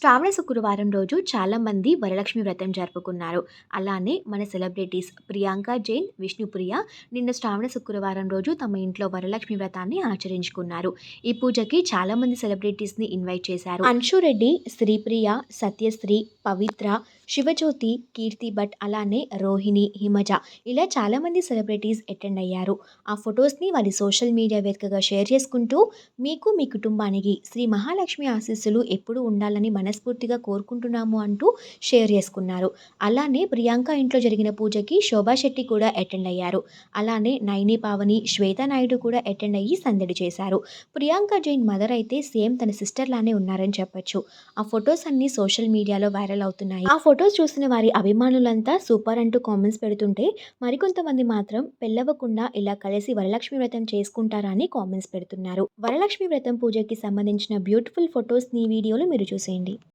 శ్రావణ శుక్రవారం రోజు చాలామంది వరలక్ష్మి వ్రతం జరుపుకున్నారు. అలానే మన సెలబ్రిటీస్ ప్రియాంక జైన్, విష్ణుప్రియ నిన్న శ్రావణ శుక్రవారం రోజు తమ ఇంట్లో వరలక్ష్మి వ్రతాన్ని ఆచరించుకున్నారు. ఈ పూజకి చాలామంది సెలబ్రిటీస్ని ఇన్వైట్ చేశారు. అంశు రెడ్డి, శ్రీప్రియ, సత్యశ్రీ, పవిత్ర, శివజ్యోతి, కీర్తి భట్, అలానే రోహిణి, హిమజ ఇలా చాలామంది సెలబ్రిటీస్ అటెండ్ అయ్యారు. ఆ ఫొటోస్ని వారి సోషల్ మీడియా వేదికగా షేర్ చేసుకుంటూ మీకు, మీ కుటుంబానికి శ్రీ మహాలక్ష్మి ఆశీస్సులు ఎప్పుడూ ఉండాలని మనస్ఫూర్తిగా కోరుకుంటున్నాము అంటూ షేర్ చేసుకున్నారు. అలానే ప్రియాంక ఇంట్లో జరిగిన పూజకి శోభా శెట్టి కూడా అటెండ్ అయ్యారు. అలానే నైని పావని, శ్వేతా నాయుడు కూడా అటెండ్ అయ్యి సందడి చేశారు. ప్రియాంక జైన్ మదర్ అయితే సేమ్ తన సిస్టర్ లానే ఉన్నారని చెప్పొచ్చు. ఆ ఫొటోస్ అన్ని సోషల్ మీడియాలో వైరల్ అవుతున్నాయి. ఆ ఫొటోస్ చూసిన వారి అభిమానులంతా సూపర్ అంటూ కామెంట్స్ పెడుతుంటే మరికొంతమంది మాత్రం పెళ్ళవకుండా ఇలా కలిసి వరలక్ష్మి వ్రతం చేసుకుంటారా అని కామెంట్స్ పెడుతున్నారు. వరలక్ష్మి వ్రతం పూజకి సంబంధించిన బ్యూటిఫుల్ ఫొటోస్ని వీడియోలు మీరు చూసేయండి.